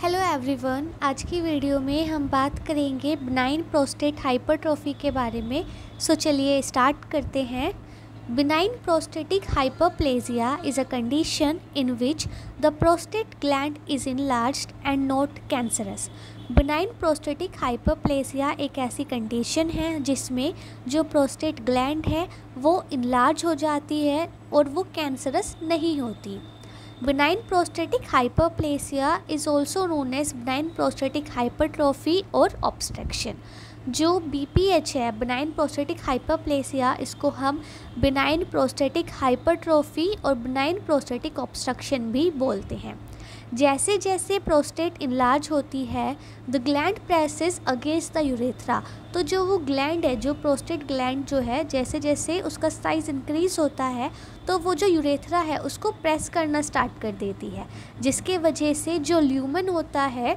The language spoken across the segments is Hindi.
हेलो एवरीवन, आज की वीडियो में हम बात करेंगे बिनाइन प्रोस्टेट हाइपरट्रोफी के बारे में। चलिए स्टार्ट करते हैं। Benign prostatic hyperplasia is a condition in which the prostate gland is enlarged and not cancerous. Benign prostatic hyperplasia एक ऐसी कंडीशन है जिसमें जो प्रोस्टेट ग्लैंड है वो इनलार्ज हो जाती है और वो कैंसरस नहीं होती। Benign prostatic hyperplasia is also known as benign prostatic hypertrophy और obstruction। जो BPH है, benign prostatic hyperplasia, इसको हम benign prostatic hypertrophy और benign prostatic obstruction भी बोलते हैं। जैसे जैसे प्रोस्टेट इनलार्ज होती है the gland presses against the urethra. तो जो वो ग्लैंड है, जो प्रोस्टेट ग्लैंड जो है, जैसे जैसे उसका साइज़ इंक्रीज़ होता है तो वो जो यूरेथ्रा है उसको प्रेस करना स्टार्ट कर देती है, जिसके वजह से जो ल्यूमन होता है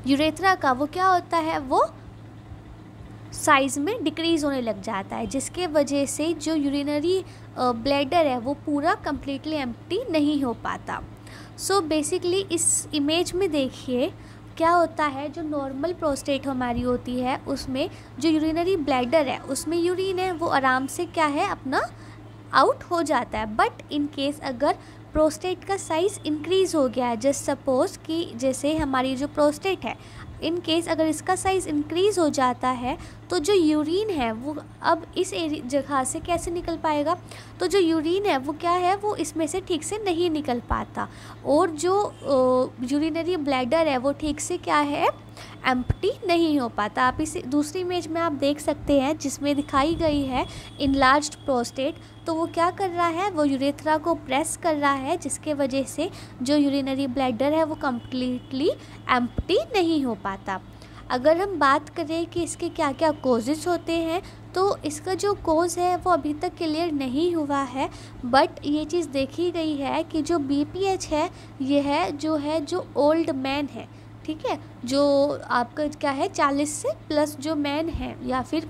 यूरेथ्रा का वो क्या होता है, वो साइज़ में डिक्रीज़ होने लग जाता है, जिसके वजह से जो यूरिनरी ब्लैडर है वो पूरा कम्प्लीटली एम्प्टी नहीं हो पाता। सो बेसिकली इस इमेज में देखिए क्या होता है, जो नॉर्मल प्रोस्टेट हमारी होती है उसमें जो यूरिनरी ब्लैडर है उसमें यूरिन है वो आराम से क्या है अपना आउट हो जाता है। बट इन केस अगर प्रोस्टेट का साइज़ इंक्रीज़ हो गया है, जस्ट सपोज़ कि जैसे हमारी जो प्रोस्टेट है, इन केस अगर इसका साइज़ इंक्रीज़ हो जाता है तो जो यूरिन है वो अब इस जगह से कैसे निकल पाएगा, तो जो यूरिन है वो क्या है, वो इसमें से ठीक से नहीं निकल पाता और जो यूरिनरी ब्लैडर है वो ठीक से क्या है एम्प्टी नहीं हो पाता। आप इसे दूसरी इमेज में आप देख सकते हैं जिसमें दिखाई गई है इनलार्ज्ड प्रोस्टेट। तो वो क्या कर रहा है, वो यूरेथ्रा को प्रेस कर रहा है, जिसके वजह से जो यूरिनरी ब्लैडर है वो कम्प्लीटली एम्प्टी नहीं हो पाता। अगर हम बात करें कि इसके क्या क्या कोजेस होते हैं तो इसका जो कोज़ है वो अभी तक क्लियर नहीं हुआ है, बट ये चीज़ देखी गई है कि जो BPH है ये है जो ओल्ड मैन है, ठीक है, जो आपका क्या है 40 से प्लस जो मैन है या फिर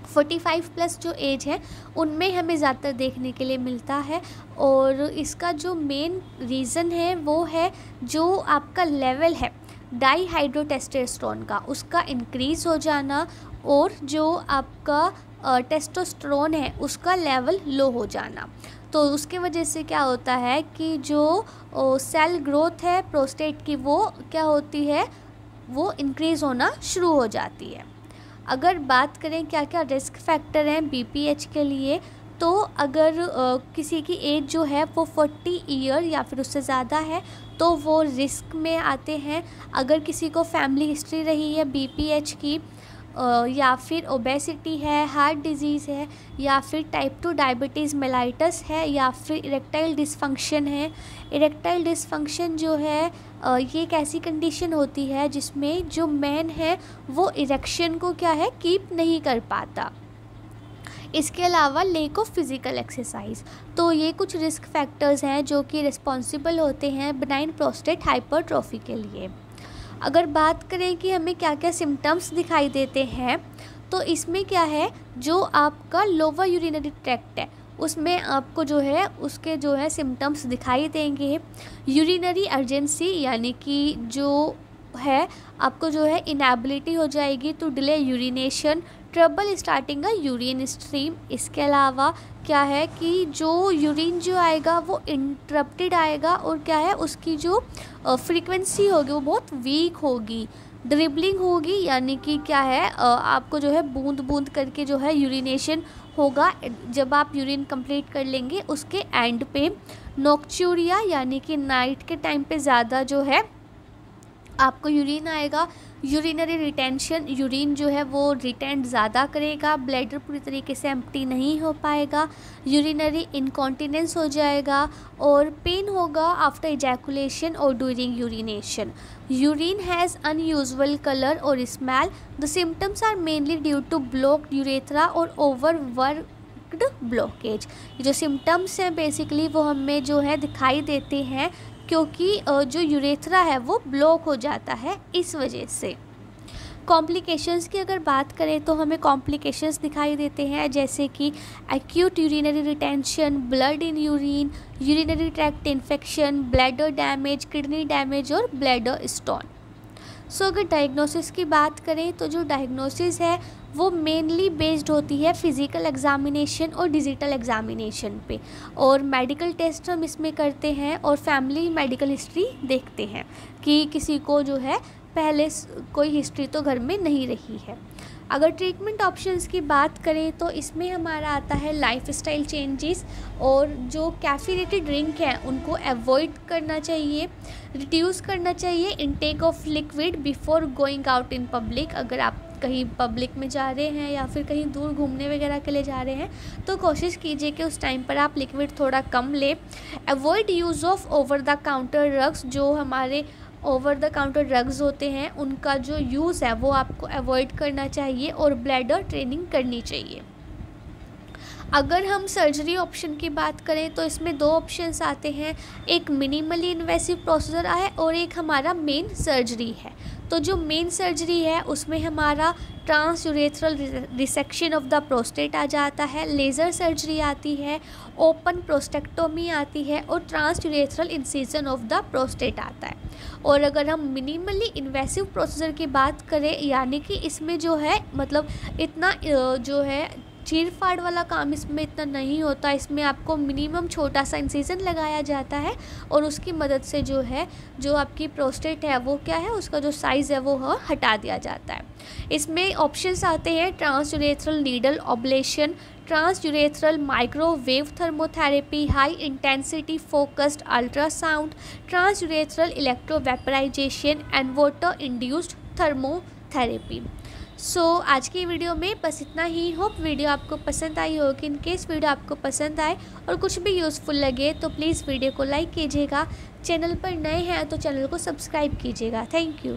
45 प्लस जो एज है उनमें हमें ज़्यादातर देखने के लिए मिलता है। और इसका जो मेन रीज़न है वो है जो आपका लेवल है डाईहाइड्रोटेस्टोस्टेरोन का, उसका इंक्रीज़ हो जाना और जो आपका टेस्टोस्टेरोन है उसका लेवल लो हो जाना। तो उसके वजह से क्या होता है कि जो सेल ग्रोथ है प्रोस्टेट की वो क्या होती है, वो इंक्रीज़ होना शुरू हो जाती है। अगर बात करें क्या क्या रिस्क फैक्टर हैं BPH के लिए, तो अगर किसी की एज जो है वो 40 ईयर या फिर उससे ज़्यादा है तो वो रिस्क में आते हैं। अगर किसी को फैमिली हिस्ट्री रही है BPH की या फिर ओबेसिटी है, हार्ट डिजीज़ है या फिर टाइप 2 डायबिटीज़ मेलाइटस है या फिर इरेक्टाइल डिसफंक्शन है। इरेक्टाइल डिसफंक्शन जो है ये एक ऐसी कंडीशन होती है जिसमें जो मैन है वो इरेक्शन को क्या है कीप नहीं कर पाता। इसके अलावा लेक ऑफ फिज़िकल एक्सरसाइज। तो ये कुछ रिस्क फैक्टर्स हैं जो कि रिस्पॉन्सिबल होते हैं बिनाइन प्रोस्टेट हाइपरट्रोफी के लिए। अगर बात करें कि हमें क्या क्या सिम्टम्स दिखाई देते हैं, तो इसमें क्या है, जो आपका लोअर यूरिनरी ट्रैक्ट है उसमें आपको जो है उसके जो है सिम्टम्स दिखाई देंगे। यूरिनरी अर्जेंसी यानी कि जो है आपको जो है इनएबिलिटी हो जाएगी to delay urination, trouble starting a urine stream. इसके अलावा क्या है कि जो यूरिन जो आएगा वो इंटरप्टेड आएगा और क्या है उसकी जो फ्रीक्वेंसी होगी वो बहुत वीक होगी। ड्रिबलिंग होगी यानी कि क्या है आपको जो है बूंद बूंद करके जो है यूरिनेशन होगा जब आप यूरिन कंप्लीट कर लेंगे उसके एंड पे। नोक्चूरिया यानी कि नाइट के टाइम पे ज़्यादा जो है आपको यूरिन आएगा। यूरिनरी रिटेंशन, यूरिन जो है वो रिटेंट ज़्यादा करेगा, ब्लैडर पूरी तरीके से एम्प्टी नहीं हो पाएगा। यूरिनरी इनकॉन्टिनेंस हो जाएगा और पेन होगा आफ्टर इजैकुलेशन और during urination. Urine has unusual colour और smell. The symptoms are mainly due to blocked urethra और ओवरवर्क्ड ब्लॉकेज। जो सिम्टम्स हैं बेसिकली वो हमें जो है दिखाई देते हैं क्योंकि जो यूरेथ्रा है वो ब्लॉक हो जाता है इस वजह से। कॉम्प्लिकेशंस की अगर बात करें तो हमें कॉम्प्लिकेशंस दिखाई देते हैं, जैसे कि acute urinary retention, blood in urine, urinary tract infection, bladder damage, kidney damage और ब्लैडर स्टोन। सो अगर डायग्नोसिस की बात करें तो जो डायग्नोसिस है वो मेनली बेस्ड होती है फिज़िकल एग्जामिनेशन और डिजिटल एग्जामिनेशन पे, और मेडिकल टेस्ट हम इसमें करते हैं और फैमिली मेडिकल हिस्ट्री देखते हैं कि किसी को जो है पहले कोई हिस्ट्री तो घर में नहीं रही है। अगर ट्रीटमेंट ऑप्शंस की बात करें तो इसमें हमारा आता है लाइफस्टाइल चेंजेस, और जो कैफीनेटेड ड्रिंक है उनको अवॉइड करना चाहिए, रिड्यूस करना चाहिए intake of liquid before going out in public. अगर आप कहीं पब्लिक में जा रहे हैं या फिर कहीं दूर घूमने वगैरह के लिए जा रहे हैं तो कोशिश कीजिए कि उस टाइम पर आप लिक्विड थोड़ा कम लें। Avoid use of over the counter drugs, जो हमारे ओवर द काउंटर ड्रग्स होते हैं उनका जो यूज़ है वो आपको अवॉइड करना चाहिए, और ब्लैडर ट्रेनिंग करनी चाहिए। अगर हम सर्जरी ऑप्शन की बात करें तो इसमें दो ऑप्शंस आते हैं, एक मिनिमली इन्वेसिव प्रोसीजर है और एक हमारा मेन सर्जरी है। तो जो मेन सर्जरी है उसमें हमारा transurethral resection of the prostate आ जाता है, लेज़र सर्जरी आती है, ओपन प्रोस्टेक्टोमी आती है और transurethral incision of the prostate आता है। और अगर हम मिनिमली इन्वेसिव प्रोसीजर की बात करें, यानी कि इसमें जो है मतलब इतना जो है चीर फाड़ वाला काम इसमें इतना नहीं होता, इसमें आपको मिनिमम छोटा सा इंसिजन लगाया जाता है और उसकी मदद से जो है जो आपकी प्रोस्टेट है वो क्या है उसका जो साइज़ है वो हटा दिया जाता है। इसमें ऑप्शंस आते हैं transurethral needle ablation, transurethral microwave thermotherapy, high intensity focused ultrasound, transurethral electrovaporization and water induced thermotherapy. So आज की वीडियो में बस इतना ही। होप वीडियो आपको पसंद आई होगी। इन केस वीडियो आपको पसंद आए और कुछ भी यूज़फुल लगे तो प्लीज़ वीडियो को लाइक कीजिएगा। चैनल पर नए हैं तो चैनल को सब्सक्राइब कीजिएगा। Thank you.